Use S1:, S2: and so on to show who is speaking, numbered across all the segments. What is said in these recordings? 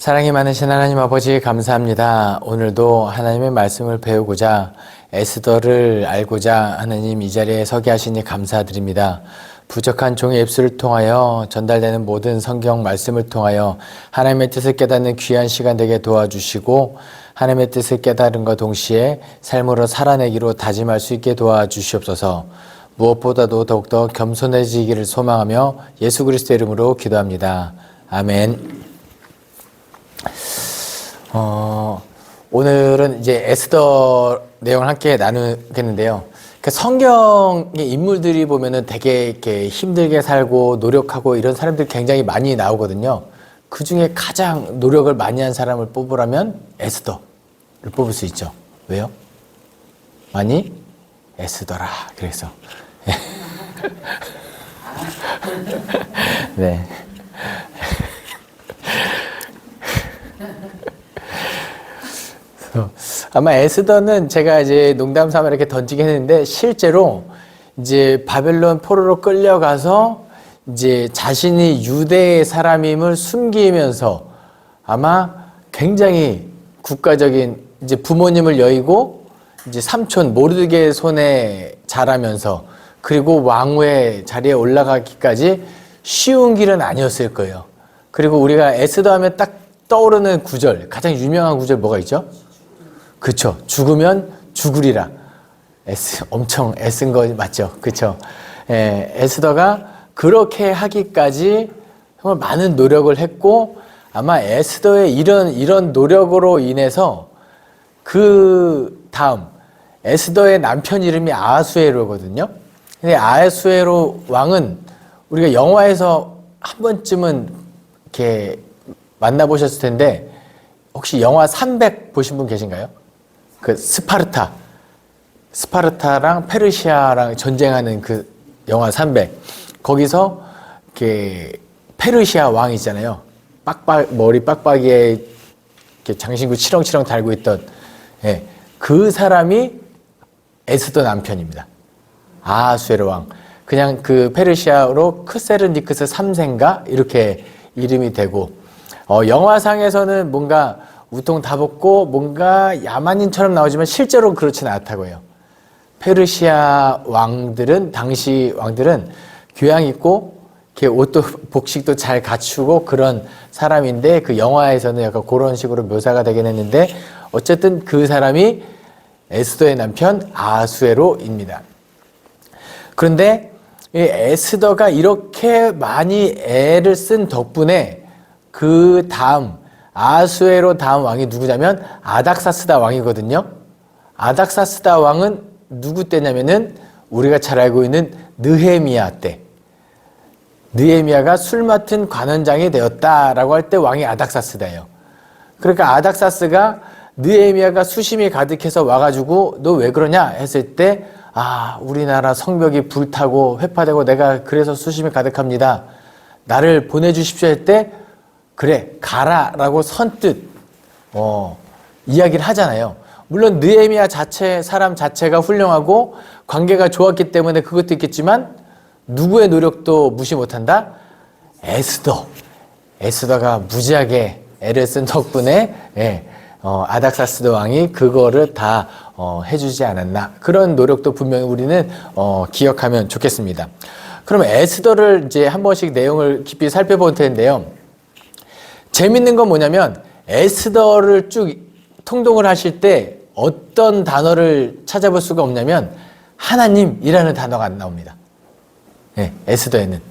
S1: 사랑이 많으신 하나님 아버지 감사합니다. 오늘도 하나님의 말씀을 배우고자 에스더를 알고자 하나님 이 자리에 서게 하시니 감사드립니다. 부족한 종의 입술을 통하여 전달되는 모든 성경 말씀을 통하여 하나님의 뜻을 깨닫는 귀한 시간 되게 도와주시고 하나님의 뜻을 깨달음과 동시에 삶으로 살아내기로 다짐할 수 있게 도와주시옵소서. 무엇보다도 더욱더 겸손해지기를 소망하며 예수 그리스도의 이름으로 기도합니다. 아멘. 오늘은 이제 에스더 내용을 함께 나누겠는데요. 성경의 인물들이 보면은 되게 이렇게 힘들게 살고 노력하고 이런 사람들이 굉장히 많이 나오거든요. 그 중에 가장 노력을 많이 한 사람을 뽑으라면 에스더를 뽑을 수 있죠. 왜요? 많이 에스더라. 그래서. 네. 아마 에스더는 제가 이제 농담 삼아 이렇게 던지긴 했는데 실제로 이제 바벨론 포로로 끌려가서 이제 자신이 유대의 사람임을 숨기면서 아마 굉장히 국가적인 이제 부모님을 여의고 이제 삼촌 모르드게의 손에 자라면서 그리고 왕후의 자리에 올라가기까지 쉬운 길은 아니었을 거예요. 그리고 우리가 에스더 하면 딱 떠오르는 구절, 가장 유명한 구절 뭐가 있죠? 그쵸. 죽으면 죽으리라. 엄청 애쓴 거 맞죠? 그쵸. 에스더가 그렇게 하기까지 정말 많은 노력을 했고 아마 에스더의 이런 노력으로 인해서 그 다음 에스더의 남편 이름이 아하수에로거든요. 근데 아하수에로 왕은 우리가 영화에서 한 번쯤은 이렇게 만나보셨을 텐데 혹시 영화 300 보신 분 계신가요? 그 스파르타랑 페르시아랑 전쟁하는 그 영화 300 거기서 이렇게 페르시아 왕 있잖아요. 머리 빡빡이에 이렇게 장신구 치렁치렁 달고 있던 그 사람이 에스더 남편입니다. 아하수에로 왕. 그냥 그 페르시아로 크세르니크스 3세인가 이렇게 이름이 되고 영화상에서는 뭔가 우통 다 벗고 뭔가 야만인처럼 나오지만 실제로 그렇지는 않다고 해요. 페르시아 왕들은 당시 왕들은 교양 있고 이렇게 옷도 복식도 잘 갖추고 그런 사람인데 그 영화에서는 약간 그런 식으로 묘사가 되긴 했는데 어쨌든 그 사람이 에스더의 남편 아하수에로입니다. 그런데 이 에스더가 이렇게 많이 애를 쓴 덕분에 그 다음 아하수에로 다음 왕이 누구냐면 아닥사스다 왕이거든요. 아닥사스다 왕은 누구 때냐면은 우리가 잘 알고 있는 느헤미야 때. 느헤미야가 술 맡은 관원장이 되었다라고 할 때 왕이 아닥사스다예요. 그러니까 아닥사스가 느헤미야가 수심이 가득해서 와가지고 너 왜 그러냐 했을 때 우리나라 성벽이 불타고 회파되고 내가 그래서 수심이 가득합니다. 나를 보내주십시오 할 때 그래 가라라고 선뜻 이야기를 하잖아요. 물론 느헤미야 사람 자체가 훌륭하고 관계가 좋았기 때문에 그것도 있겠지만 누구의 노력도 무시 못한다? 에스더가 무지하게 애를 쓴 덕분에 아닥사스다 왕이 그거를 다 해주지 않았나. 그런 노력도 분명히 우리는 기억하면 좋겠습니다. 그럼 에스더를 이제 한 번씩 내용을 깊이 살펴볼 텐데요. 재밌는 건 뭐냐면 에스더를 쭉 통독을 하실 때 어떤 단어를 찾아볼 수가 없냐면 하나님이라는 단어가 안 나옵니다. 에스더에는.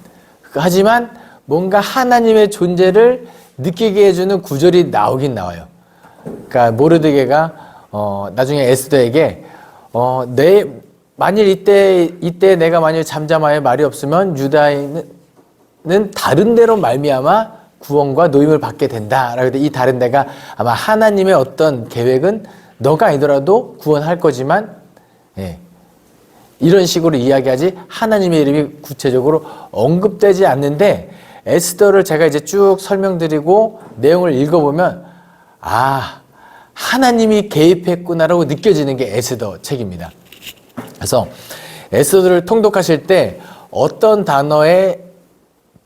S1: 하지만 뭔가 하나님의 존재를 느끼게 해주는 구절이 나오긴 나와요. 그러니까 모르드게가 나중에 에스더에게 만일 이때 내가 만일 잠잠하여 말이 없으면 유다인은 다른 데로 말미암아 구원과 노임을 받게 된다라고 이 다른 데가 아마 하나님의 어떤 계획은 너가 아니더라도 구원할 거지만 이런 식으로 이야기하지 하나님의 이름이 구체적으로 언급되지 않는데 에스더를 제가 이제 쭉 설명드리고 내용을 읽어보면 하나님이 개입했구나라고 느껴지는 게 에스더 책입니다. 그래서 에스더를 통독하실 때 어떤 단어에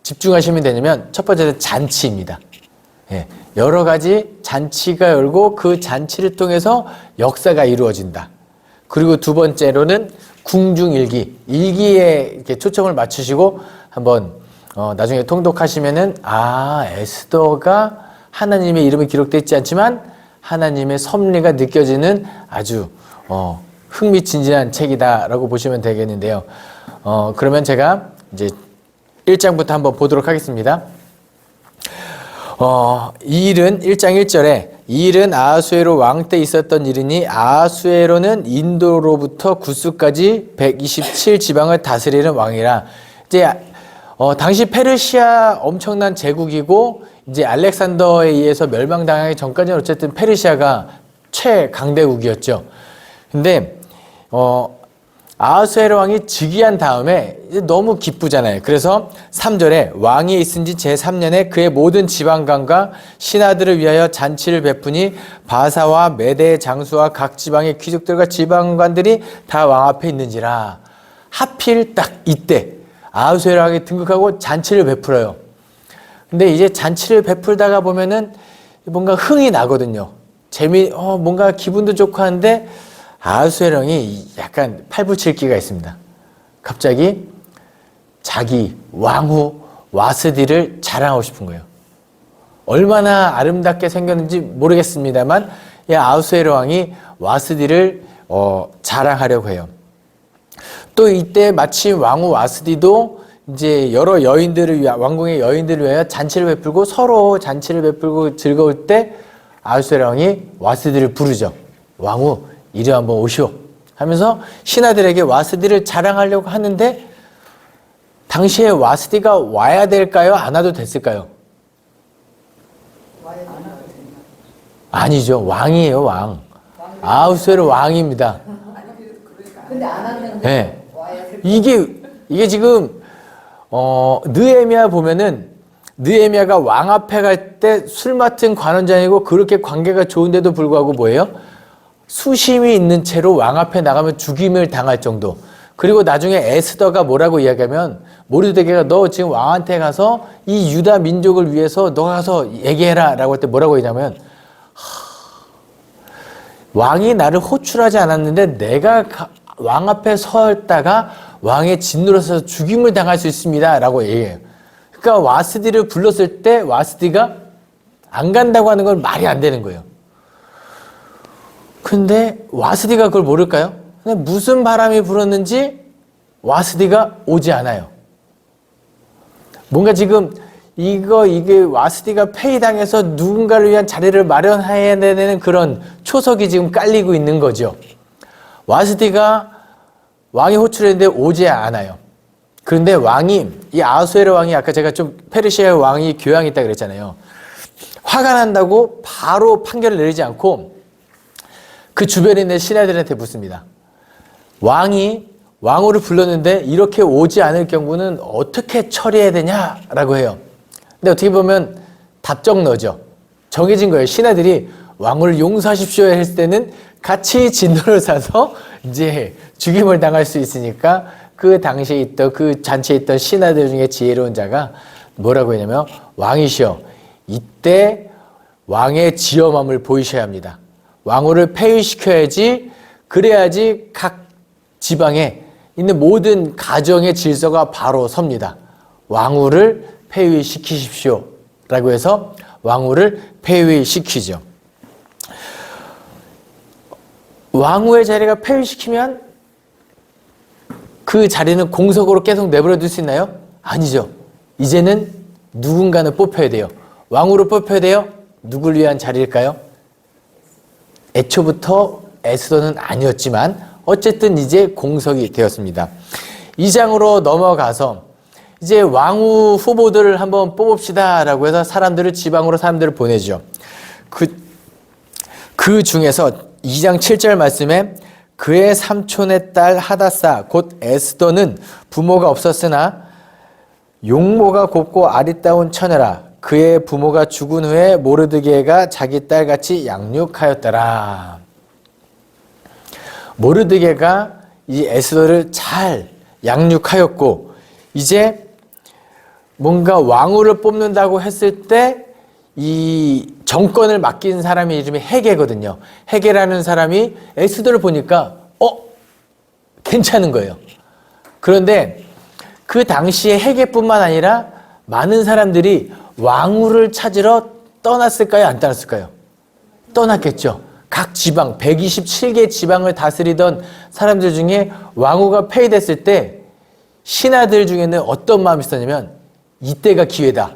S1: 집중하시면 되냐면 첫 번째는 잔치입니다. 예, 여러 가지 잔치가 열고 그 잔치를 통해서 역사가 이루어진다. 그리고 두 번째로는 궁중일기, 일기에 이렇게 초점을 맞추시고 한번 나중에 통독하시면은 에스더가 하나님의 이름이 기록되어 있지 않지만 하나님의 섭리가 느껴지는 아주 흥미진진한 책이다라고 보시면 되겠는데요. 그러면 제가 이제 1장부터 한번 보도록 하겠습니다. 이 일은 1장 1절에 이 일은 아하수에로 왕 때 있었던 일이니 아하수에로는 인도로부터 구스까지 127 지방을 다스리는 왕이라. 이제 당시 페르시아 엄청난 제국이고 이제 알렉산더에 의해서 멸망당하기 전까지는 어쨌든 페르시아가 최강대국이었죠. 근데 아하수에로 왕이 즉위한 다음에 너무 기쁘잖아요. 그래서 3절에 왕이 있은 지 제3년에 그의 모든 지방관과 신하들을 위하여 잔치를 베푸니 바사와 메대의 장수와 각 지방의 귀족들과 지방관들이 다 왕 앞에 있는지라. 하필 딱 이때 아하수에로 왕이 등극하고 잔치를 베풀어요. 근데 이제 잔치를 베풀다가 보면은 뭔가 흥이 나거든요. 뭔가 기분도 좋고 하는데 아하수에로 왕이 약간 팔부칠기가 있습니다. 갑자기 자기 왕후 와스디를 자랑하고 싶은 거예요. 얼마나 아름답게 생겼는지 모르겠습니다만 아하수에로 왕이 와스디를 자랑하려고 해요. 또 이때 마침 왕후 와스디도 이제 여러 여인들을 위하 왕궁의 여인들을 위하여 잔치를 베풀고 서로 잔치를 베풀고 즐거울 때 아하수에로 왕이 와스디를 부르죠. 왕후 이리 한번 오시오 하면서 신하들에게 와스디를 자랑하려고 하는데 당시에 와스디가 와야 될까요? 안 와도 됐을까요? 아니죠. 왕이에요. 왕. 아하수에로 왕입니다.
S2: 근데 안 하면
S1: 네. 이게 지금 느헤미야 보면은 느헤미야가 왕 앞에 갈 때 술 맡은 관원장이고 그렇게 관계가 좋은데도 불구하고 뭐예요? 수심이 있는 채로 왕 앞에 나가면 죽임을 당할 정도. 그리고 나중에 에스더가 뭐라고 이야기하면 모르드게가 너 지금 왕한테 가서 이 유다 민족을 위해서 너가 가서 얘기해라 라고 할 때 뭐라고 했냐면 왕이 나를 호출하지 않았는데 내가 왕 앞에 서있다가 왕의 진노로서 죽임을 당할 수 있습니다 라고 얘기해요. 그러니까 와스디를 불렀을 때 와스디가 안 간다고 하는 건 말이 안 되는 거예요. 근데 와스디가 그걸 모를까요? 근데 무슨 바람이 불었는지 와스디가 오지 않아요. 뭔가 지금 이게 와스디가 폐위당해서 누군가를 위한 자리를 마련해야 되는 그런 초석이 지금 깔리고 있는 거죠. 와스디가 왕이 호출했는데 오지 않아요. 그런데 이 아하수에로 왕이 아까 제가 좀 페르시아의 왕이 교양이 있다 그랬잖아요. 화가 난다고 바로 판결을 내리지 않고 그 주변에 있는 신하들한테 묻습니다. 왕이 왕후를 불렀는데 이렇게 오지 않을 경우는 어떻게 처리해야 되냐라고 해요. 근데 어떻게 보면 답정너죠. 정해진 거예요. 신하들이 왕후를 용서하십시오 했을 때는 같이 진노를 사서 이제 죽임을 당할 수 있으니까 그 당시에 있던 그 잔치에 있던 신하들 중에 지혜로운 자가 뭐라고 했냐면 왕이시여 이때 왕의 지엄함을 보이셔야 합니다. 왕후를 폐위시켜야지 그래야지 각 지방에 있는 모든 가정의 질서가 바로 섭니다. 왕후를 폐위시키십시오 라고 해서 왕후를 폐위시키죠. 왕후의 자리가 폐위시키면 그 자리는 공석으로 계속 내버려 둘 수 있나요? 아니죠. 이제는 누군가는 뽑혀야 돼요. 왕후를 뽑혀야 돼요. 누굴 위한 자리일까요? 애초부터 에스더는 아니었지만 어쨌든 이제 공석이 되었습니다. 2장으로 넘어가서 이제 왕후 후보들을 한번 뽑읍시다 라고 해서 지방으로 사람들을 보내죠. 그 중에서 2장 7절 말씀에 그의 삼촌의 딸 하다사 곧 에스더는 부모가 없었으나 용모가 곱고 아리따운 처녀라. 그의 부모가 죽은 후에 모르드게가 자기 딸같이 양육하였더라. 모르드게가 이 에스더를 잘 양육하였고 이제 뭔가 왕후를 뽑는다고 했을 때 이 정권을 맡긴 사람의 이름이 헤게거든요. 헤게라는 사람이 에스더를 보니까 괜찮은 거예요. 그런데 그 당시에 헤게뿐만 아니라 많은 사람들이 왕후를 찾으러 떠났을까요? 안 떠났을까요? 떠났겠죠. 각 지방, 127개 지방을 다스리던 사람들 중에 왕후가 폐위됐을 때 신하들 중에는 어떤 마음이 있었냐면 이때가 기회다.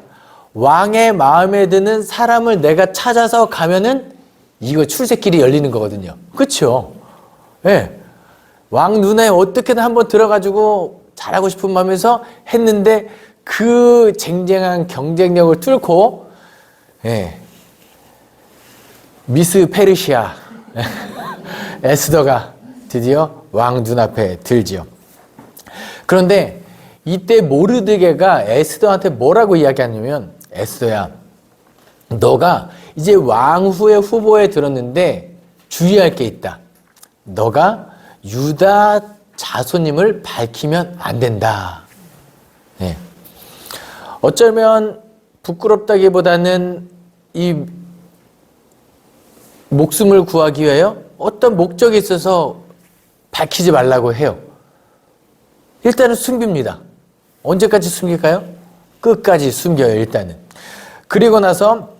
S1: 왕의 마음에 드는 사람을 내가 찾아서 가면은 이거 출세길이 열리는 거거든요. 그렇죠? 예. 왕 눈에 어떻게든 한번 들어가지고 잘하고 싶은 마음에서 했는데 그 쟁쟁한 경쟁력을 뚫고 미스 페르시아 에스더가 드디어 왕 눈앞에 들지요. 그런데 이때 모르드게가 에스더한테 뭐라고 이야기하냐면 에스더야, 너가 이제 왕후의 후보에 들었는데 주의할 게 있다. 너가 유다 자손임을 밝히면 안 된다. 네. 어쩌면 부끄럽다기보다는 이 목숨을 구하기 위하여 어떤 목적이 있어서 밝히지 말라고 해요. 일단은 숨깁니다. 언제까지 숨길까요? 끝까지 숨겨요, 일단은. 그리고 나서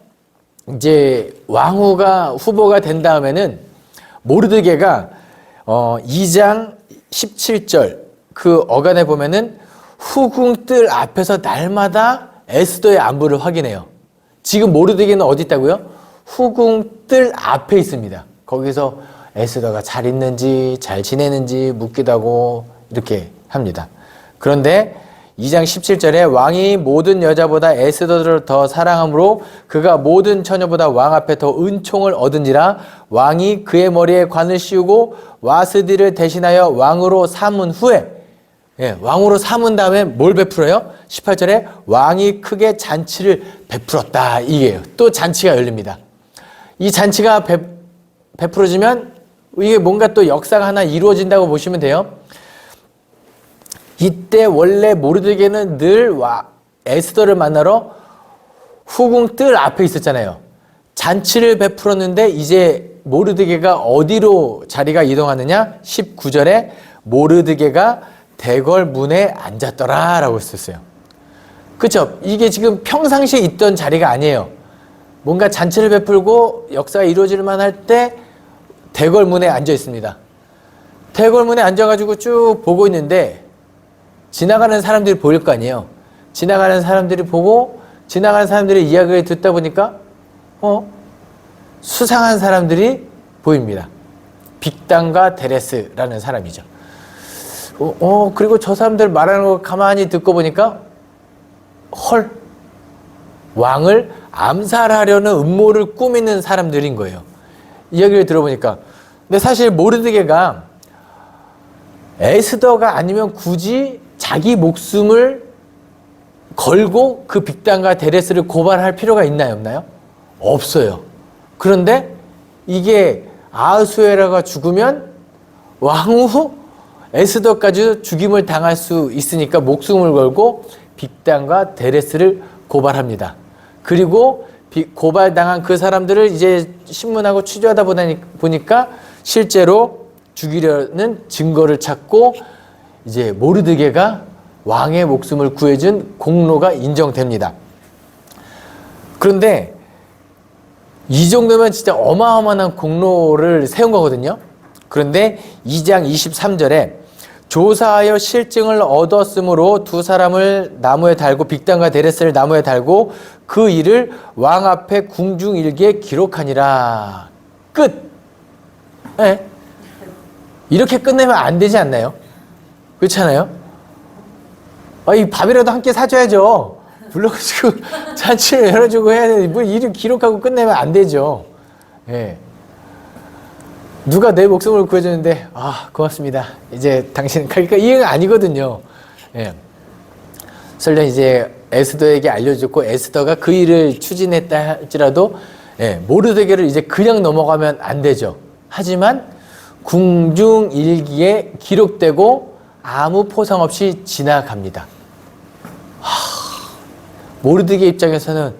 S1: 이제 왕후가 후보가 된 다음에는 모르드게가 2장 17절 그 어간에 보면은 후궁뜰 앞에서 날마다 에스더의 안부를 확인해요. 지금 모르드게는 어디 있다고요? 후궁뜰 앞에 있습니다. 거기서 에스더가 잘 있는지 잘 지내는지 묻기도 하고 이렇게 합니다. 그런데 2장 17절에 왕이 모든 여자보다 에스더를 더 사랑함으로 그가 모든 처녀보다 왕 앞에 더 은총을 얻은지라 왕이 그의 머리에 관을 씌우고 와스디를 대신하여 왕으로 삼은 후에 왕으로 삼은 다음에 뭘 베풀어요? 18절에 왕이 크게 잔치를 베풀었다. 이게요. 또 잔치가 열립니다. 이 잔치가 베풀어지면 이게 뭔가 또 역사가 하나 이루어진다고 보시면 돼요. 이때 원래 모르드게는 늘 에스더를 만나러 후궁 뜰 앞에 있었잖아요. 잔치를 베풀었는데 이제 모르드게가 어디로 자리가 이동하느냐? 19절에 모르드게가 대궐 문에 앉았더라 라고 했었어요. 그렇죠? 이게 지금 평상시에 있던 자리가 아니에요. 뭔가 잔치를 베풀고 역사가 이루어질 만할 때 대궐 문에 앉아 있습니다. 대궐 문에 앉아가지고 쭉 보고 있는데 지나가는 사람들이 보일 거 아니에요. 지나가는 사람들이 보고 지나가는 사람들의 이야기를 듣다 보니까 수상한 사람들이 보입니다. 빅단과 데레스라는 사람이죠. 그리고 저 사람들 말하는 거 가만히 듣고 보니까 헐, 왕을 암살하려는 음모를 꾸미는 사람들인 거예요. 이야기를 들어보니까. 근데 사실 모르드게가 에스더가 아니면 굳이 자기 목숨을 걸고 그 빅단과 데레스를 고발할 필요가 있나요? 없나요? 없어요. 그런데 이게 아하수에라가 죽으면 왕후 에스더까지 죽임을 당할 수 있으니까 목숨을 걸고 빅단과 데레스를 고발합니다. 그리고 고발당한 그 사람들을 이제 신문하고 취조하다 보니까 실제로 죽이려는 증거를 찾고 이제 모르드게가 왕의 목숨을 구해준 공로가 인정됩니다. 그런데 이 정도면 진짜 어마어마한 공로를 세운 거거든요. 그런데 2장 23절에 조사하여 실증을 얻었으므로 두 사람을 나무에 달고 빅단과 데레스를 나무에 달고 그 일을 왕 앞에 궁중일기에 기록하니라. 끝. 네. 이렇게 끝내면 안 되지 않나요? 그렇잖아요? 이 밥이라도 함께 사줘야죠. 불러가지고 잔치를 열어주고 해야 되는데 뭐 일을 기록하고 끝내면 안 되죠. 예. 누가 내 목숨을 구해줬는데 고맙습니다. 이제 당신은 그러니까 이해가 아니거든요. 예. 설령 이제 에스더에게 알려줬고 에스더가 그 일을 추진했다 할지라도 모르드게를 이제 그냥 넘어가면 안 되죠. 하지만 궁중일기에 기록되고 아무 포상 없이 지나갑니다. 모르드게 입장에서는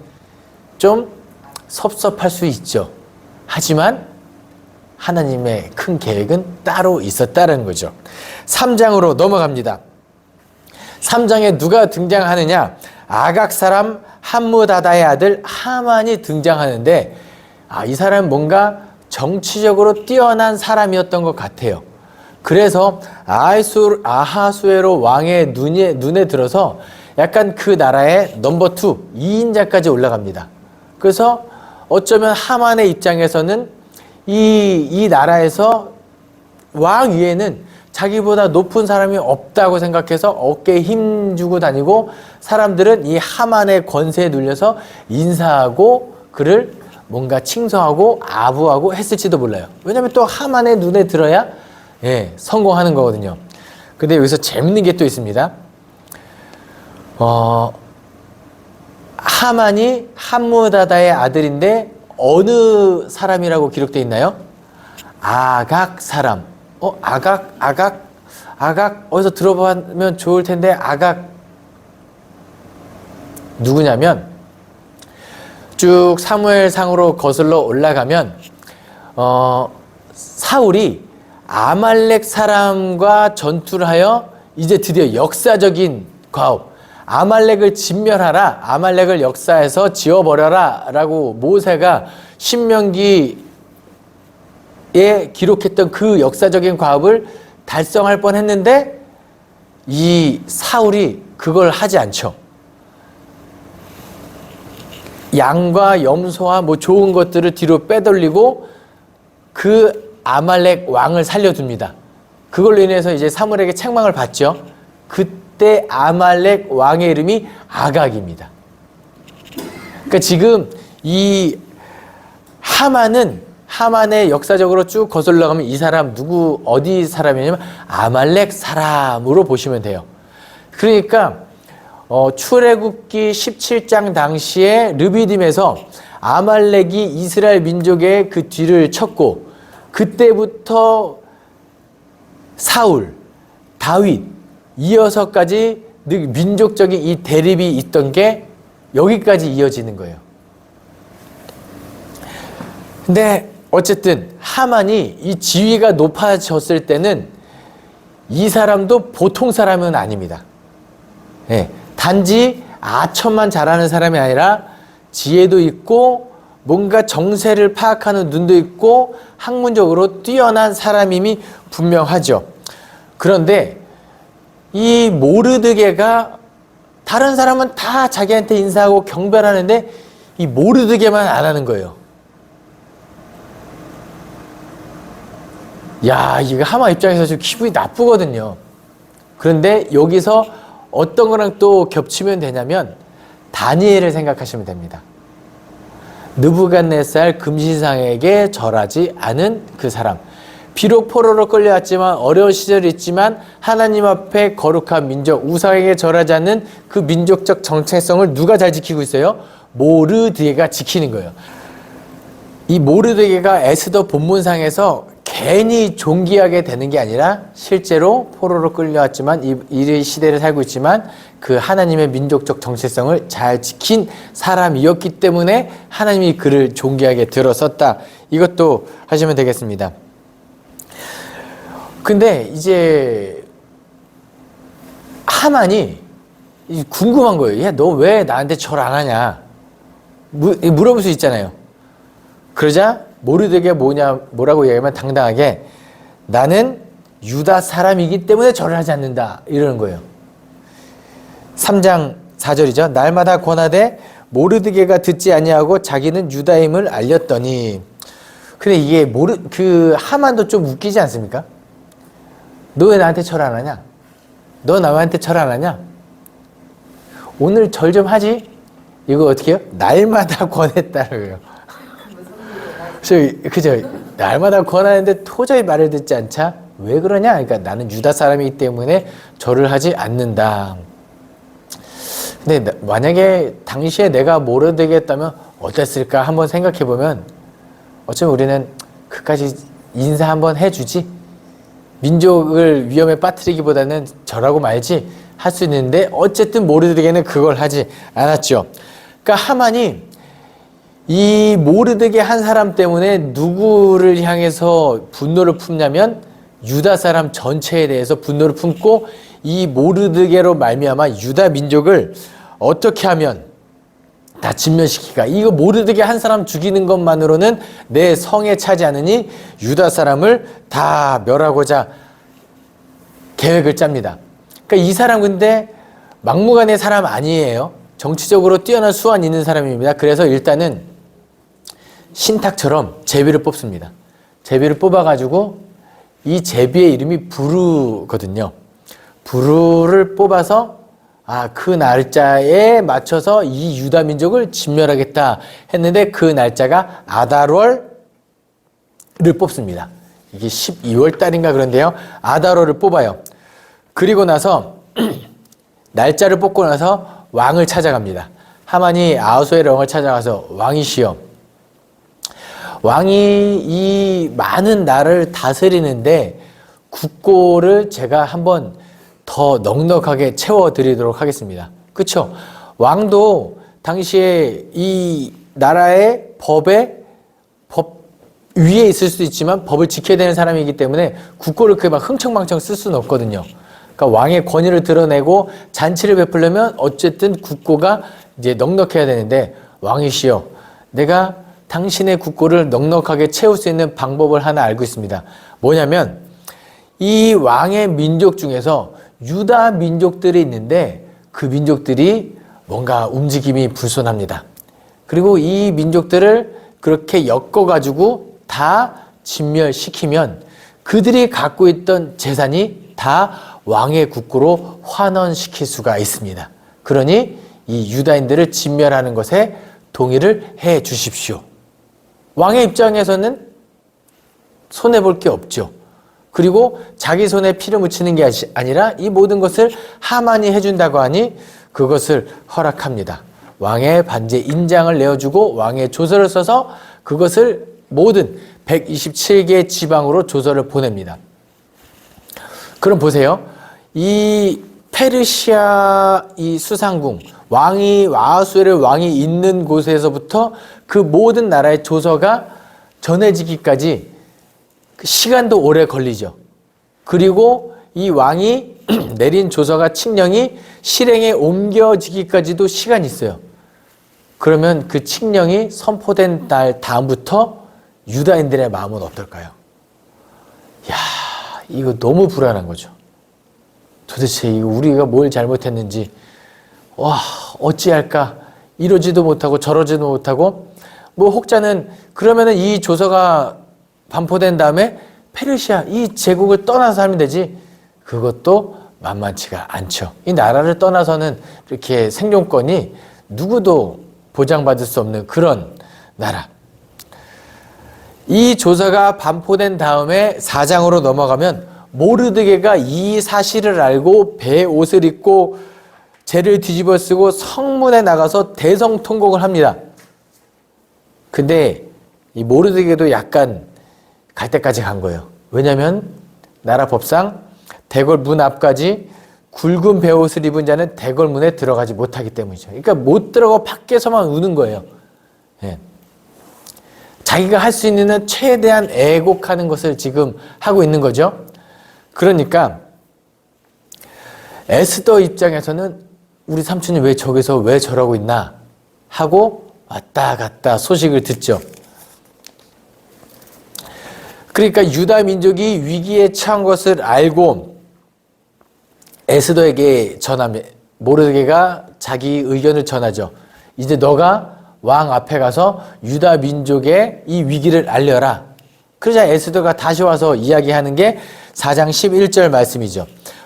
S1: 좀 섭섭할 수 있죠. 하지만 하나님의 큰 계획은 따로 있었다는 거죠. 3장으로 넘어갑니다. 3장에 누가 등장하느냐? 아각 사람 함므다다의 아들 하만이 등장하는데, 이 사람은 뭔가 정치적으로 뛰어난 사람이었던 것 같아요. 그래서 아하수에로 왕의 눈에 들어서 약간 그 나라의 넘버 2, 2인자까지 올라갑니다. 그래서 어쩌면 하만의 입장에서는 이 나라에서 왕 위에는 자기보다 높은 사람이 없다고 생각해서 어깨에 힘주고 다니고, 사람들은 이 하만의 권세에 눌려서 인사하고 그를 뭔가 칭송하고 아부하고 했을지도 몰라요. 왜냐하면 또 하만의 눈에 들어야 성공하는 거거든요. 근데 여기서 재밌는 게 또 있습니다. 하만이 함므다다의 아들인데 어느 사람이라고 기록되어 있나요? 아각 사람. 아각 어디서 들어보면 좋을 텐데, 아각 누구냐면, 쭉 사무엘상으로 거슬러 올라가면 사울이 아말렉 사람과 전투를 하여 이제 드디어 역사적인 과업, 아말렉을 진멸하라, 아말렉을 역사에서 지워버려라 라고 모세가 신명기에 기록했던 그 역사적인 과업을 달성할 뻔했는데, 이 사울이 그걸 하지 않죠. 양과 염소와 좋은 것들을 뒤로 빼돌리고 그 아말렉 왕을 살려둡니다. 그걸로 인해서 이제 사무엘에게 책망을 받죠. 그때 아말렉 왕의 이름이 아각입니다. 그러니까 지금 이 하만의 역사적으로 쭉 거슬러 가면 이 사람 어디 사람이냐면 아말렉 사람으로 보시면 돼요. 그러니까 출애굽기 17장 당시에 르비딤에서 아말렉이 이스라엘 민족의 그 뒤를 쳤고, 그때부터 사울, 다윗 이어서까지 민족적인 이 대립이 있던 게 여기까지 이어지는 거예요. 근데 어쨌든 하만이 이 지위가 높아졌을 때는 이 사람도 보통 사람은 아닙니다. 단지 아첨만 잘하는 사람이 아니라 지혜도 있고 뭔가 정세를 파악하는 눈도 있고 학문적으로 뛰어난 사람임이 분명하죠. 그런데 이 모르드게가, 다른 사람은 다 자기한테 인사하고 경배하는데 이 모르드게만 안 하는 거예요. 이거 하만 입장에서 좀 기분이 나쁘거든요. 그런데 여기서 어떤 거랑 또 겹치면 되냐면 다니엘을 생각하시면 됩니다. 느부갓네살 금신상에게 절하지 않은 그 사람. 비록 포로로 끌려왔지만, 어려운 시절이 있지만 하나님 앞에 거룩한 민족, 우상에게 절하지 않는 그 민족적 정체성을 누가 잘 지키고 있어요? 모르드게가 지키는 거예요. 이 모르드게가 에스더 본문상에서 괜히 존귀하게 되는 게 아니라 실제로 포로로 끌려왔지만 이 시대를 살고 있지만 그 하나님의 민족적 정체성을 잘 지킨 사람이었기 때문에 하나님이 그를 존귀하게 들어섰다. 이것도 하시면 되겠습니다. 근데 이제 하만이 궁금한 거예요. 야, 너 왜 나한테 절 안 하냐? 물어볼 수 있잖아요. 그러자 모르드게 뭐라고 얘기하면 당당하게, 나는 유다 사람이기 때문에 절을 하지 않는다, 이러는 거예요. 3장 4절이죠. 날마다 권하되 모르드게가 듣지 아니하고 자기는 유다임을 알렸더니. 근데 이게 그 하만도 좀 웃기지 않습니까? 너 왜 나한테 절 안 하냐? 너 나한테 절 안 하냐? 오늘 절 좀 하지? 이거 어떻게 해요? 날마다 권했다고요. 그죠? 날마다 권하는데 도저히 말을 듣지 않자? 왜 그러냐? 그러니까 나는 유다 사람이기 때문에 절을 하지 않는다. 근데 만약에 당시에 내가 모르드게 했다면 어땠을까 한번 생각해 보면, 어쩌면 우리는 그까지 인사 한번 해주지, 민족을 위험에 빠뜨리기보다는 절하고 말지 할 수 있는데, 어쨌든 모르드게는 그걸 하지 않았죠. 그러니까 하만이 이 모르드게 한 사람 때문에 누구를 향해서 분노를 품냐면 유다 사람 전체에 대해서 분노를 품고 이 모르드게로 말미암아 유다 민족을 어떻게 하면 다 진멸시킬까? 이거 모르드게 한 사람 죽이는 것만으로는 내 성에 차지 않으니 유다 사람을 다 멸하고자 계획을 짭니다. 그러니까 이 사람 근데 막무가내 사람 아니에요. 정치적으로 뛰어난 수완 있는 사람입니다. 그래서 일단은 신탁처럼 제비를 뽑습니다. 제비를 뽑아가지고 이 제비의 이름이 부르거든요. 부르를 뽑아서 그 날짜에 맞춰서 이 유다 민족을 진멸하겠다 했는데 그 날짜가 아달월을 뽑습니다. 이게 12월 달인가 그런데요. 아달월을 뽑아요. 그리고 나서 날짜를 뽑고 나서 왕을 찾아갑니다. 하만이 아하수에르 왕을 찾아가서 왕이시여, 왕이 이 많은 나라를 다스리는데 국고를 제가 한번 더 넉넉하게 채워드리도록 하겠습니다. 그쵸? 왕도 당시에 이 나라의 법 위에 있을 수도 있지만 법을 지켜야 되는 사람이기 때문에 국고를 그렇게 막 흥청망청 쓸 수는 없거든요. 그러니까 왕의 권위를 드러내고 잔치를 베풀려면 어쨌든 국고가 이제 넉넉해야 되는데, 왕이시여, 내가 당신의 국고를 넉넉하게 채울 수 있는 방법을 하나 알고 있습니다. 뭐냐면 이 왕의 민족 중에서 유다 민족들이 있는데 그 민족들이 뭔가 움직임이 불손합니다. 그리고 이 민족들을 그렇게 엮어가지고 다 진멸시키면 그들이 갖고 있던 재산이 다 왕의 국고로 환원시킬 수가 있습니다. 그러니 이 유다인들을 진멸하는 것에 동의를 해 주십시오. 왕의 입장에서는 손해볼 게 없죠. 그리고 자기 손에 피를 묻히는 게 아니라 이 모든 것을 하만이 해준다고 하니 그것을 허락합니다. 왕의 반제 인장을 내어주고 왕의 조서를 써서 그것을 모든 127개 지방으로 조서를 보냅니다. 그럼 보세요. 이 페르시아 이 수상궁, 아하수에르 왕이 있는 곳에서부터 그 모든 나라의 조서가 전해지기까지 시간도 오래 걸리죠. 그리고 이 왕이 내린 조서가 칙령이 실행에 옮겨지기까지도 시간이 있어요. 그러면 그 칙령이 선포된 날 다음부터 유다인들의 마음은 어떨까요? 야, 이거 너무 불안한 거죠. 도대체 이거 우리가 뭘 잘못했는지, 어찌할까? 이러지도 못하고 저러지도 못하고, 뭐 혹자는 그러면은 이 조서가 반포된 다음에 페르시아 이 제국을 떠나서 살면 되지. 그것도 만만치가 않죠. 이 나라를 떠나서는 이렇게 생존권이 누구도 보장받을 수 없는 그런 나라. 이 조서가 반포된 다음에 사장으로 넘어가면 모르드게가 이 사실을 알고 배 옷을 입고 재를 뒤집어 쓰고 성문에 나가서 대성통곡을 합니다. 근데 이 모르드게도 약간 갈 때까지 간 거예요. 왜냐하면 나라 법상 대궐 문 앞까지 굵은 베옷을 입은 자는 대궐 문에 들어가지 못하기 때문이죠. 그러니까 못 들어가고 밖에서만 우는 거예요. 예. 자기가 할 수 있는 한 최대한 애곡하는 것을 지금 하고 있는 거죠. 그러니까 에스더 입장에서는 우리 삼촌이 왜 저기서 왜 저러고 있나 하고 왔다 갔다 소식을 듣죠. 그러니까 유다 민족이 위기에 처한 것을 알고 에스더에게 전하면 모르드게가 자기 의견을 전하죠. 이제 너가 왕 앞에 가서 유다 민족의 이 위기를 알려라. 그러자 에스더가 다시 와서 이야기하는 게 4장 11절 말씀이죠.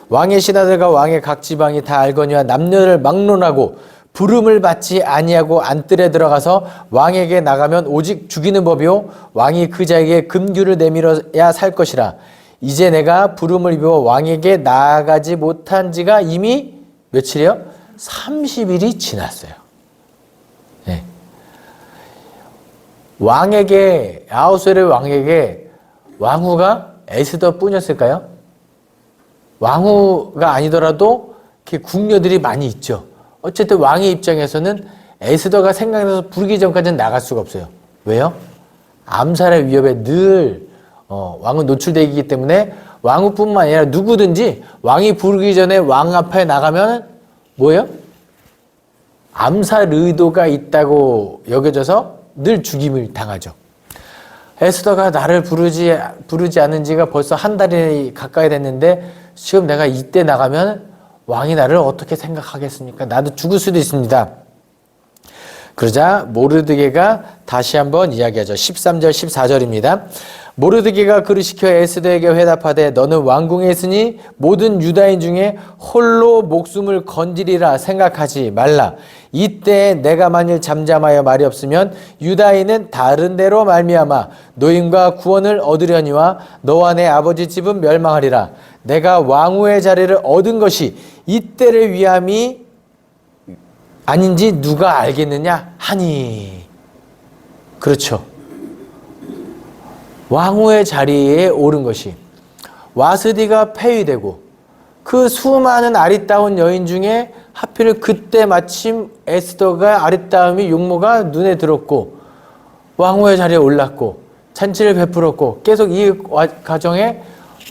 S1: 왕의 신하들과 왕의 각 지방이 다 알거니와 남녀를 막론하고 부름을 받지 아니하고 안뜰에 들어가서 왕에게 나가면 오직 죽이는 법이요 왕이 그 자에게 금규를 내밀어야 살 것이라. 이제 내가 부름을 입어 왕에게 나아가지 못한 지가 이미 며칠이요? 30일이 지났어요. 네. 왕에게, 아하수에르 왕에게 왕후가 에스더 뿐이었을까요? 왕후가 아니더라도 이렇게 궁녀들이 많이 있죠. 어쨌든 왕의 입장에서는 에스더가 생각나서 부르기 전까지는 나갈 수가 없어요. 왜요? 암살의 위협에 늘 왕은 노출되기 때문에 왕후뿐만 아니라 누구든지 왕이 부르기 전에 왕 앞에 나가면 뭐예요? 암살 의도가 있다고 여겨져서 늘 죽임을 당하죠. 에스더가 나를 부르지 않은 지가 벌써 한 달이 가까이 됐는데 지금 내가 이때 나가면 왕이 나를 어떻게 생각하겠습니까? 나도 죽을 수도 있습니다. 그러자 모르드게가 다시 한번 이야기하죠. 13절 14절입니다. 모르드게가 그를 시켜 에스더에게 회답하되 너는 왕궁에 있으니 모든 유다인 중에 홀로 목숨을 건지리라 생각하지 말라. 이때 내가 만일 잠잠하여 말이 없으면 유다인은 다른 데로 말미암아 노임과 구원을 얻으려니와 너와 내 아버지 집은 멸망하리라. 내가 왕후의 자리를 얻은 것이 이때를 위함이 아닌지 누가 알겠느냐 하니. 그렇죠. 왕후의 자리에 오른 것이 와스디가 폐위되고 그 수많은 아리따운 여인 중에 하필 그때 마침 에스더가 아리따움이 용모가 눈에 들었고 왕후의 자리에 올랐고 잔치를 베풀었고 계속 이 과정에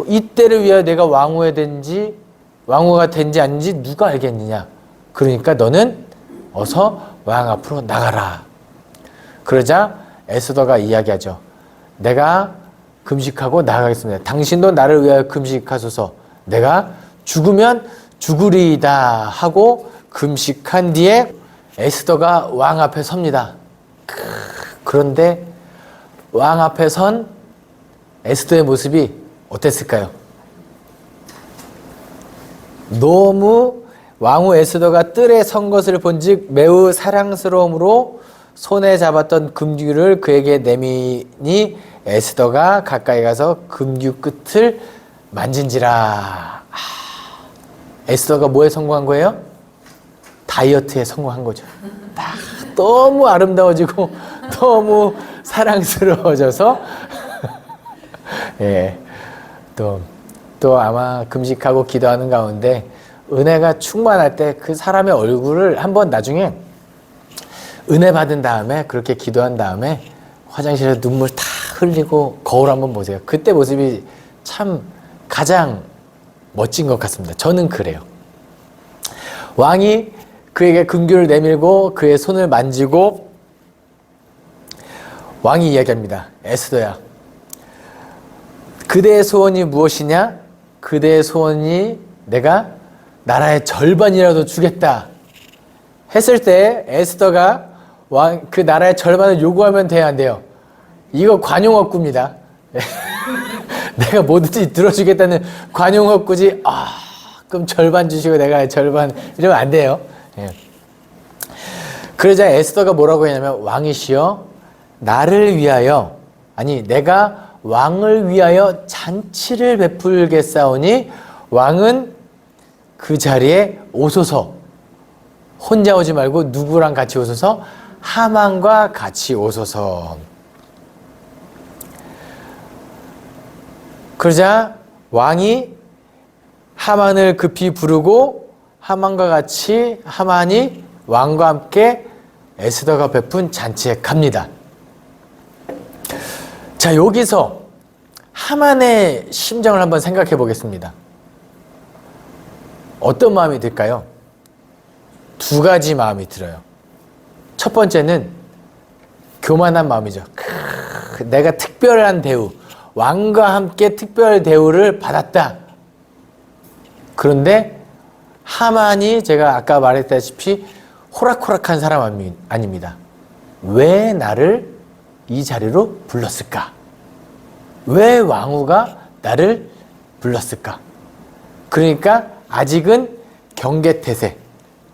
S1: 이때를 위하여 내가 왕후가 된지 아닌지 누가 알겠느냐. 그러니까 너는 어서 왕 앞으로 나가라. 그러자 에스더가 이야기하죠. 내가 금식하고 나가겠습니다. 당신도 나를 위하여 금식하소서. 내가 죽으면 죽으리이다 하고 금식한 뒤에 에스더가 왕 앞에 섭니다. 그런데 왕 앞에 선 에스더의 모습이 어땠을까요? 너무 왕후 에스더가 뜰에 선 것을 본즉 매우 사랑스러움으로 손에 잡았던 금규를 그에게 내미니 에스더가 가까이 가서 금규 끝을 만진지라. 에스더가 뭐에 성공한 거예요? 다이어트에 성공한 거죠. 너무 아름다워지고 너무 사랑스러워져서 예, 또 아마 금식하고 기도하는 가운데 은혜가 충만할 때 그 사람의 얼굴을 한번 나중에 은혜 받은 다음에 그렇게 기도한 다음에 화장실에 눈물 다 흘리고 거울 한번 보세요. 그때 모습이 참 가장 멋진 것 같습니다. 저는 그래요. 왕이 그에게 금규를 내밀고 그의 손을 만지고 왕이 이야기합니다. 에스더야, 그대의 소원이 무엇이냐? 그대의 소원이 내가 나라의 절반이라도 주겠다 했을 때 에스더가 그 나라의 절반을 요구하면 돼야 안 돼요? 이거 관용어구입니다. 내가 뭐든지 들어주겠다는 관용어구지. 그럼 절반 주시고 내가 절반 이러면 안 돼요. 예. 그러자 에스더가 뭐라고 했냐면 왕이시여 나를 위하여 내가 왕을 위하여 잔치를 베풀겠사오니 왕은 그 자리에 오소서. 혼자 오지 말고 누구랑 같이 오소서? 하만과 같이 오소서. 그러자 왕이 하만을 급히 부르고 하만과 같이 하만이 왕과 함께 에스더가 베푼 잔치에 갑니다. 자, 여기서 하만의 심정을 한번 생각해 보겠습니다. 어떤 마음이 들까요? 두 가지 마음이 들어요. 첫 번째는 교만한 마음이죠. 내가 특별한 대우, 왕과 함께 특별 대우를 받았다. 그런데 하만이 제가 아까 말했다시피 호락호락한 사람 아닙니다. 왜 나를 이 자리로 불렀을까? 왜 왕후가 나를 불렀을까? 그러니까 아직은 경계태세.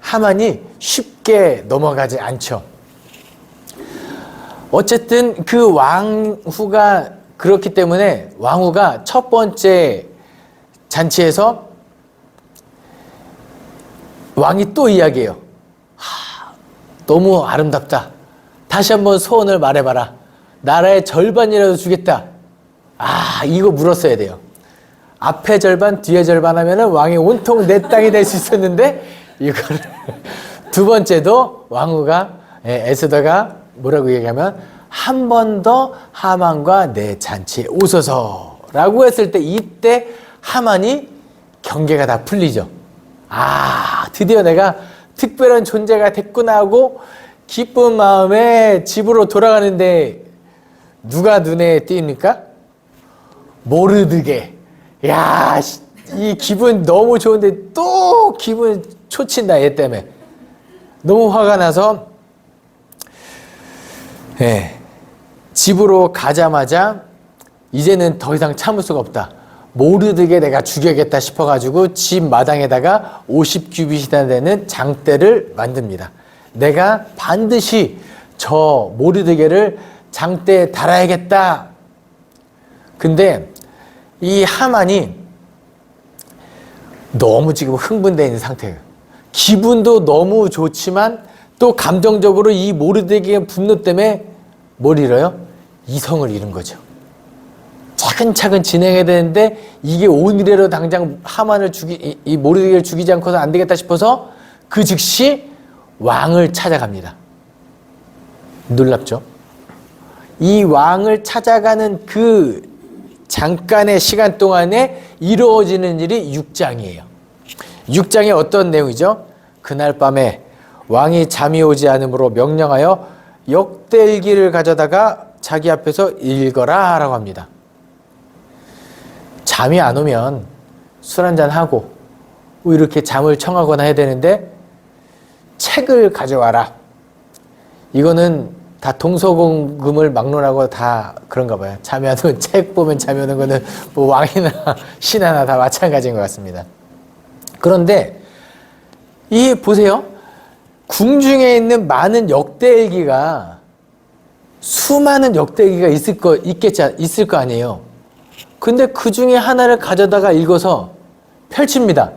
S1: 하만이 쉽게 넘어가지 않죠. 어쨌든 그 왕후가 그렇기 때문에 왕후가 첫 번째 잔치에서 왕이 또 이야기해요. 너무 아름답다. 다시 한번 소원을 말해봐라. 나라의 절반이라도 주겠다. 이거 물었어야 돼요. 앞에 절반, 뒤에 절반 하면은 왕이 온통 내 땅이 될 수 있었는데 이거를 두 번째도 왕후가 에스더가 뭐라고 얘기하면 한 번 더 하만과 내 잔치에 오소서 라고 했을 때 이때 하만이 경계가 다 풀리죠. 아, 드디어 내가 특별한 존재가 됐구나 하고 기쁜 마음에 집으로 돌아가는데 누가 눈에 띄입니까? 모르드게. 야, 이 기분 너무 좋은데 또 기분 초친다, 얘 때문에. 너무 화가 나서 집으로 가자마자 이제는 더 이상 참을 수가 없다. 모르드게 내가 죽여야겠다 싶어가지고 집 마당에다가 50규빗이나 되는 장대를 만듭니다. 내가 반드시 저 모르드게를 장대에 달아야겠다. 근데 이 하만이 너무 지금 흥분되어 있는 상태예요. 기분도 너무 좋지만 또 감정적으로 이 모르드게의 분노 때문에 뭘 잃어요? 이성을 잃은 거죠. 차근차근 진행해야 되는데 이게 오늘이라도 당장 하만을 이 모르드게를 죽이지 않고서 안 되겠다 싶어서 그 즉시 왕을 찾아갑니다. 놀랍죠? 이 왕을 찾아가는 그 잠깐의 시간 동안에 이루어지는 일이 6장이에요. 6장에 어떤 내용이죠? 그날 밤에 왕이 잠이 오지 않으므로 명령하여 역대일기를 가져다가 자기 앞에서 읽어라 라고 합니다. 잠이 안 오면 술 한잔 하고 이렇게 잠을 청하거나 해야 되는데 책을 가져와라. 이거는 다 동서고금을 막론하고 다 그런가 봐요. 잠이 안 오면 책 보면 잠이 오는 거는 뭐 왕이나 신하나 다 마찬가지인 것 같습니다. 그런데 이 보세요. 궁중에 있는 많은 역대일기가 수많은 역대일기가 있을 거 아니에요. 근데 그 중에 하나를 가져다가 읽어서 펼칩니다.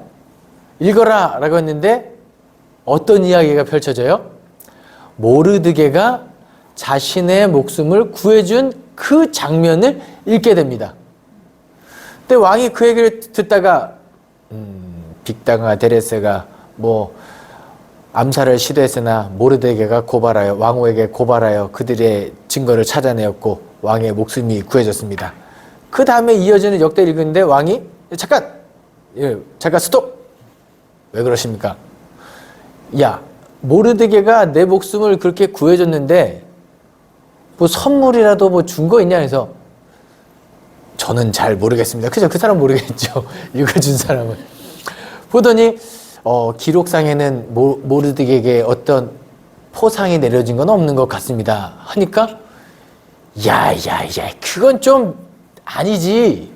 S1: 읽어라 라고 했는데 어떤 이야기가 펼쳐져요? 모르드게가 자신의 목숨을 구해준 그 장면을 읽게 됩니다. 근데 왕이 그 얘기를 듣다가 빅당과 데레스가 뭐 암살을 시도했으나 모르드게가 고발하여 왕후에게 고발하여 그들의 증거를 찾아내었고 왕의 목숨이 구해졌습니다. 그 다음에 이어지는 역대 읽는데 왕이 잠깐 스톱! 왜 그러십니까? 야, 모르드게가 내 목숨을 그렇게 구해줬는데 뭐 선물이라도 뭐 준 거 있냐 해서 저는 잘 모르겠습니다. 그죠? 그 사람 모르겠죠. 읽어준 사람은. 보더니 기록상에는 모르드게에게 어떤 포상이 내려진 건 없는 것 같습니다. 하니까 야, 그건 좀 아니지.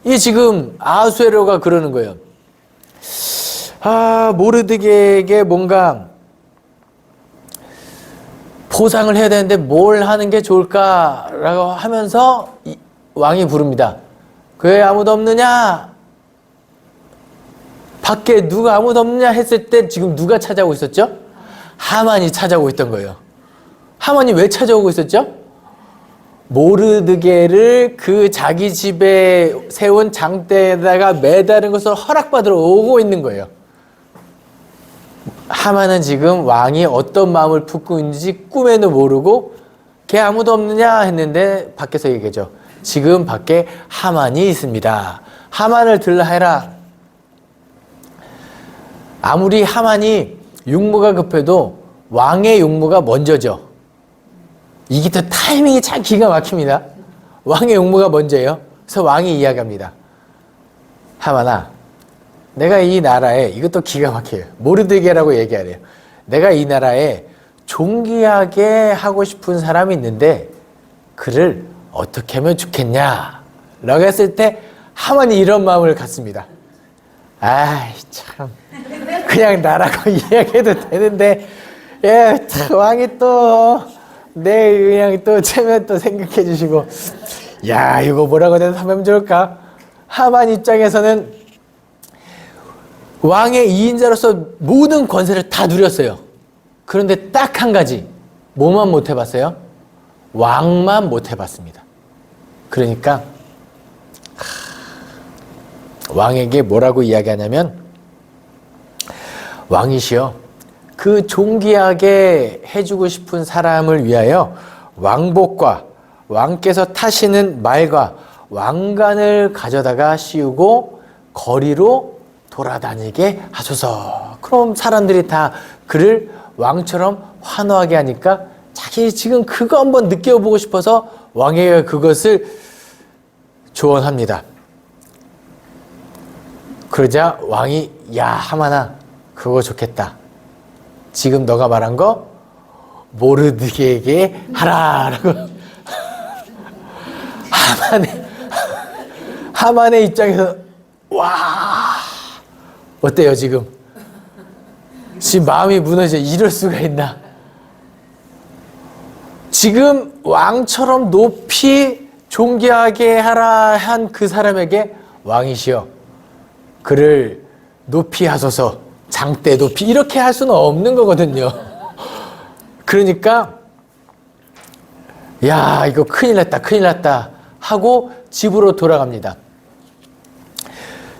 S1: 이 지금 아하수에로가 그러는 거예요. 아, 모르드게에게 뭔가 보상을 해야 되는데 뭘 하는 게 좋을까라고 하면서 왕이 부릅니다. 왜 아무도 없느냐? 밖에 누가 아무도 없느냐 했을 때 지금 누가 찾아오고 있었죠? 하만이 찾아오고 있던 거예요. 하만이 왜 찾아오고 있었죠? 모르드게를 그 자기 집에 세운 장대에다가 매다른 것을 허락받으러 오고 있는 거예요. 하만은 지금 왕이 어떤 마음을 품고 있는지 꿈에도 모르고 걔 아무도 없느냐 했는데 밖에서 얘기하죠. 지금 밖에 하만이 있습니다. 하만을 들라 해라. 아무리 하만이 육무가 급해도 왕의 육무가 먼저죠. 이게 또 타이밍이 참 기가 막힙니다. 왕의 용무가 먼저예요. 그래서 왕이 이야기합니다. 하만아, 내가 이 나라에, 이것도 기가 막혀요. 모르드게라고 얘기하래요. 내가 이 나라에 존귀하게 하고 싶은 사람이 있는데 그를 어떻게 하면 좋겠냐? 라고 했을 때 하만이 이런 마음을 갖습니다. 아이 참, 그냥 나라고 이야기해도 되는데 왕이 또 내 그냥 또 체면 또 생각해 주시고, 야, 이거 뭐라고 대답하면 좋을까? 하만 입장에서는 왕의 2인자로서 모든 권세를 다 누렸어요. 그런데 딱 한 가지, 뭐만 못 해봤어요? 왕만 못 해봤습니다. 그러니까 왕에게 뭐라고 이야기하냐면, 왕이시여, 그 존귀하게 해주고 싶은 사람을 위하여 왕복과 왕께서 타시는 말과 왕관을 가져다가 씌우고 거리로 돌아다니게 하소서. 그럼 사람들이 다 그를 왕처럼 환호하게 하니까 자기 지금 그거 한번 느껴보고 싶어서 왕에게 그것을 조언합니다. 그러자 왕이 야 하마나 그거 좋겠다. 지금 너가 말한 거 모르드게에게 하라라고. 하만의 입장에서 와 어때요 지금? 지금 마음이 무너져. 이럴 수가 있나? 지금 왕처럼 높이 존귀하게 하라 한 그 사람에게 왕이시여 그를 높이 하소서, 장대 높이 이렇게 할 수는 없는 거거든요. 그러니까 야 이거 큰일 났다 하고 집으로 돌아갑니다.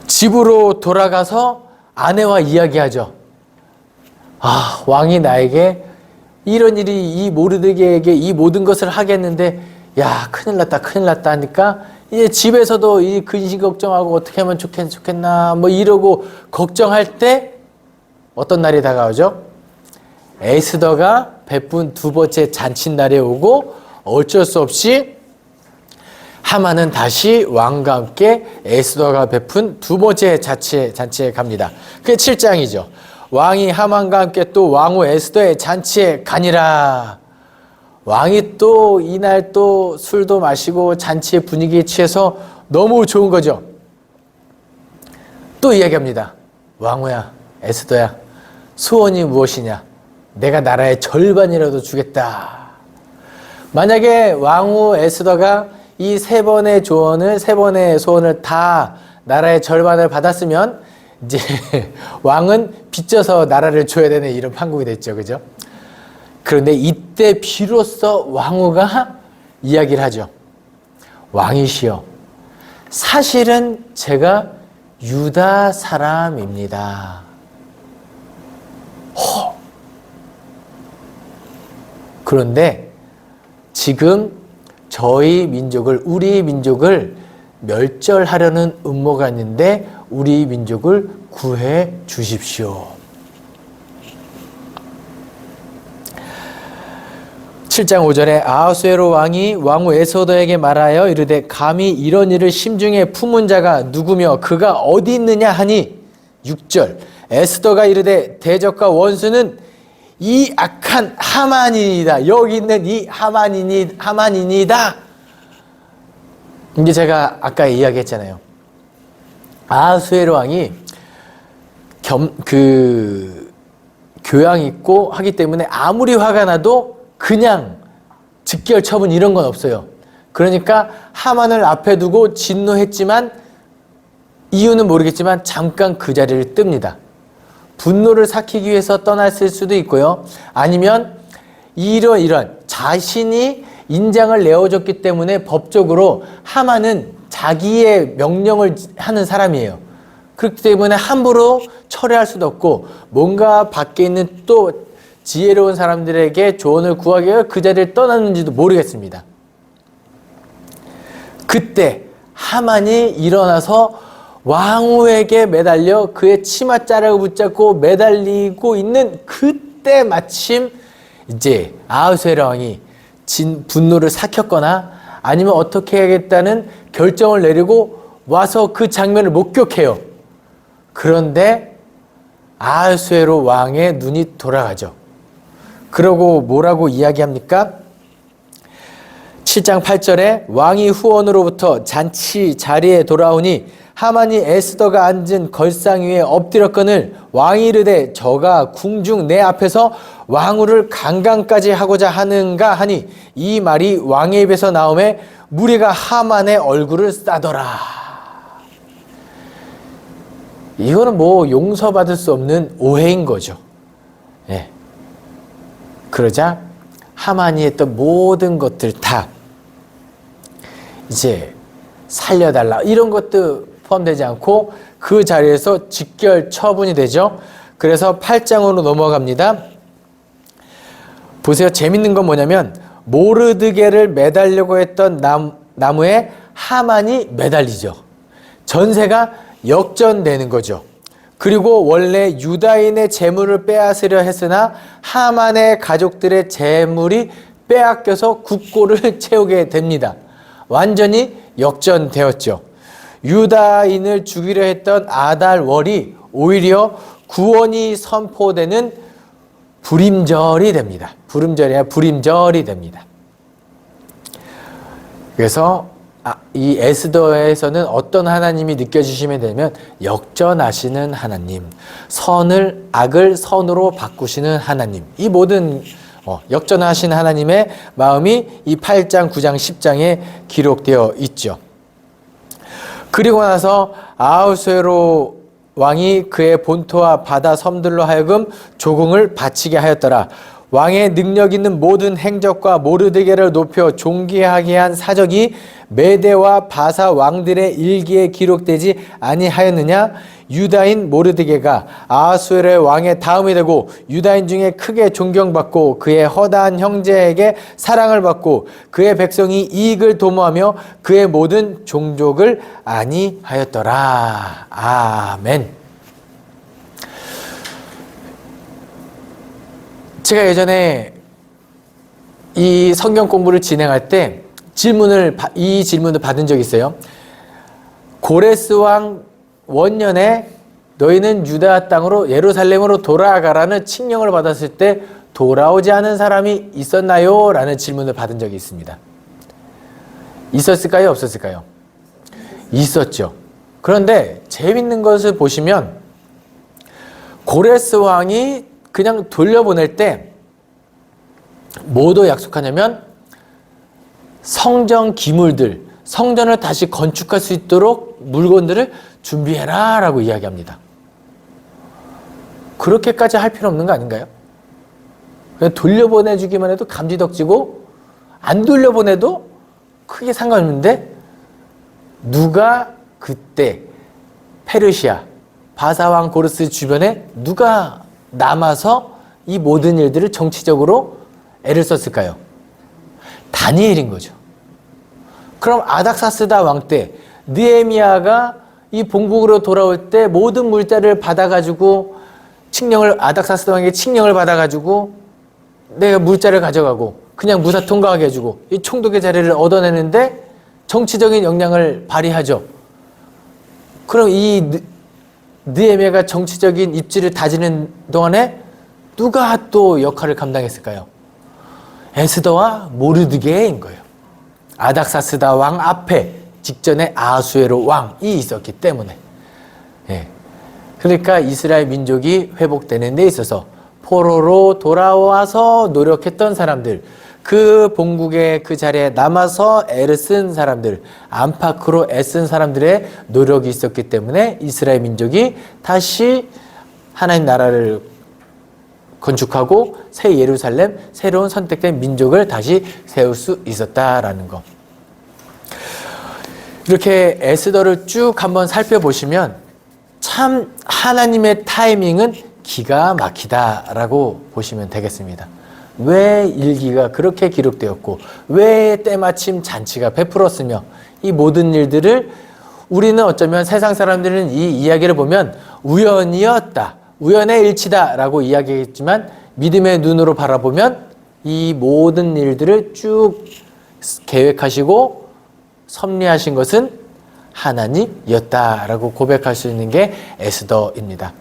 S1: 집으로 돌아가서 아내와 이야기하죠. 아, 왕이 나에게 이런 일이 이 모르드게에게 이 모든 것을 하겠는데 야 큰일 났다 하니까 이제 집에서도 이 근심 걱정하고 어떻게 하면 좋겠나 뭐 이러고 걱정할 때 어떤 날이 다가오죠? 에스더가 베푼 두 번째 잔칫날에 오고 어쩔 수 없이 하만은 다시 왕과 함께 에스더가 베푼 두 번째 잔치에 갑니다. 그게 7장이죠. 왕이 하만과 함께 또 왕후 에스더의 잔치에 가니라. 왕이 또 이날 또 술도 마시고 잔치의 분위기에 취해서 너무 좋은 거죠. 또 이야기합니다. 왕후야, 에스더야, 소원이 무엇이냐? 내가 나라의 절반이라도 주겠다. 만약에 왕후 에스더가 이 세 번의 조언을, 세 번의 소원을 다 나라의 절반을 받았으면 이제 왕은 빚져서 나라를 줘야 되는 이런 판국이 됐죠. 그죠? 그런데 이때 비로소 왕후가 이야기를 하죠. 왕이시여, 사실은 제가 유다 사람입니다. 그런데 지금 저희 민족을, 우리 민족을 멸절하려는 음모가 있는데 우리 민족을 구해 주십시오. 7장 5절에 아하수에로 왕이 왕후 에스더에게 말하여 이르되 감히 이런 일을 심중에 품은 자가 누구며 그가 어디 있느냐 하니 6절 에스더가 이르되 대적과 원수는 이 악한 하만이니이다. 여기 있는 이 하만이니이다. 이제 제가 아까 이야기했잖아요. 아하수에로 왕이 교양 있고 하기 때문에 아무리 화가 나도 그냥 즉결 처분 이런 건 없어요. 그러니까 하만을 앞에 두고 진노했지만 이유는 모르겠지만 잠깐 그 자리를 뜹니다. 분노를 삭히기 위해서 떠났을 수도 있고요. 아니면 이런 자신이 인장을 내어줬기 때문에 법적으로 하만은 자기의 명령을 하는 사람이에요. 그렇기 때문에 함부로 철회할 수도 없고 뭔가 밖에 있는 또 지혜로운 사람들에게 조언을 구하기 위해 그 자리를 떠났는지도 모르겠습니다. 그때 하만이 일어나서 왕후에게 매달려 그의 치맛자락을 붙잡고 매달리고 있는 그때 마침 이제 아하수에로 왕이 분노를 삭혔거나 아니면 어떻게 해야겠다는 결정을 내리고 와서 그 장면을 목격해요. 그런데 아하수에로 왕의 눈이 돌아가죠. 그러고 뭐라고 이야기합니까? 7장 8절에 왕이 후원으로부터 잔치 자리에 돌아오니 하만이 에스더가 앉은 걸상 위에 엎드렸거늘 왕이 이르되 저가 궁중 내 앞에서 왕후를 강간까지 하고자 하는가 하니 이 말이 왕의 입에서 나오매 무리가 하만의 얼굴을 싸더라. 이거는 뭐 용서받을 수 없는 오해인 거죠. 예. 그러자 하만이 했던 모든 것들 다 이제 살려달라 이런 것도 포함되지 않고 그 자리에서 직결 처분이 되죠. 그래서 8장으로 넘어갑니다. 보세요. 재밌는 건 뭐냐면 모르드게를 매달려고 했던 나무에 하만이 매달리죠. 전세가 역전되는 거죠. 그리고 원래 유다인의 재물을 빼앗으려 했으나 하만의 가족들의 재물이 빼앗겨서 국고를 채우게 됩니다. 완전히 역전되었죠. 유다인을 죽이려 했던 아달월이 오히려 구원이 선포되는 불임절이 됩니다. 불임절이 됩니다. 그래서 이 에스더에서는 어떤 하나님이 느껴지시면 되면 역전하시는 하나님, 악을 선으로 바꾸시는 하나님, 이 모든 역전하신 하나님의 마음이 이 8장, 9장, 10장에 기록되어 있죠. 그리고 나서 아하수에로 왕이 그의 본토와 바다 섬들로 하여금 조공을 바치게 하였더라. 왕의 능력 있는 모든 행적과 모르드게를 높여 존귀하게 한 사적이 메대와 바사 왕들의 일기에 기록되지 아니하였느냐? 유다인 모르드게가 아하수에로의 왕의 다음이 되고 유다인 중에 크게 존경받고 그의 허다한 형제에게 사랑을 받고 그의 백성이 이익을 도모하며 그의 모든 종족을 아니하였더라. 아멘. 제가 예전에 이 성경 공부를 진행할 때 이 질문을 받은 적이 있어요. 고레스 왕 원년에 너희는 유다 땅으로 예루살렘으로 돌아가라는 칙령을 받았을 때 돌아오지 않은 사람이 있었나요? 라는 질문을 받은 적이 있습니다. 있었을까요? 없었을까요? 있었죠. 그런데 재밌는 것을 보시면 고레스 왕이 그냥 돌려보낼 때 뭐도 약속하냐면 성전 기물들, 성전을 다시 건축할 수 있도록 물건들을 준비해라 라고 이야기합니다. 그렇게까지 할 필요 없는 거 아닌가요? 그냥 돌려보내주기만 해도 감지덕지고 안 돌려보내도 크게 상관없는데 누가 그때 페르시아, 바사왕 고르스 주변에 누가 남아서 이 모든 일들을 정치적으로 애를 썼을까요? 다니엘인 거죠. 그럼 아닥사스다 왕 때 느헤미야가 이 본국으로 돌아올 때 모든 물자를 받아가지고 아닥사스다 왕에게 칙령을 받아가지고 내가 물자를 가져가고 그냥 무사 통과하게 해주고 이 총독의 자리를 얻어내는데 정치적인 역량을 발휘하죠. 그럼 이 느헤미야가 정치적인 입지를 다지는 동안에 누가 또 역할을 감당했을까요? 에스더와 모르드게인 거예요. 아닥사스다 왕 앞에 직전에 아하수에로 왕이 있었기 때문에. 그러니까 이스라엘 민족이 회복되는 데 있어서 포로로 돌아와서 노력했던 사람들, 그 본국의 그 자리에 남아서 애를 쓴 사람들, 안팎으로 애쓴 사람들의 노력이 있었기 때문에 이스라엘 민족이 다시 하나님 나라를 건축하고 새 예루살렘, 새로운 선택된 민족을 다시 세울 수 있었다라는 거. 이렇게 에스더를 쭉 한번 살펴보시면 참 하나님의 타이밍은 기가 막히다라고 보시면 되겠습니다. 왜 일기가 그렇게 기록되었고 왜 때마침 잔치가 베풀었으며 이 모든 일들을 우리는 어쩌면 세상 사람들은 이 이야기를 보면 우연이었다, 우연의 일치다 라고 이야기했지만 믿음의 눈으로 바라보면 이 모든 일들을 쭉 계획하시고 섭리하신 것은 하나님이었다라고 고백할 수 있는 게 에스더입니다.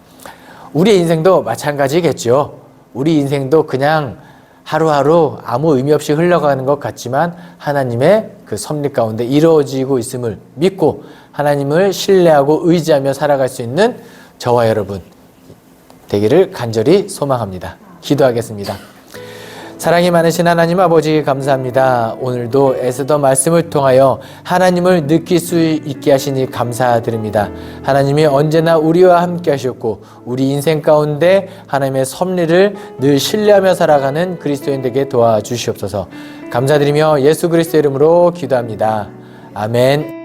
S1: 우리의 인생도 마찬가지겠죠. 우리 인생도 그냥 하루하루 아무 의미 없이 흘러가는 것 같지만 하나님의 그 섭리 가운데 이루어지고 있음을 믿고 하나님을 신뢰하고 의지하며 살아갈 수 있는 저와 여러분 되기를 간절히 소망합니다. 기도하겠습니다. 사랑이 많으신 하나님 아버지 감사합니다. 오늘도 에스더 말씀을 통하여 하나님을 느낄 수 있게 하시니 감사드립니다. 하나님이 언제나 우리와 함께 하셨고 우리 인생 가운데 하나님의 섭리를 늘 신뢰하며 살아가는 그리스도인 되게 도와주시옵소서. 감사드리며 예수 그리스도의 이름으로 기도합니다. 아멘.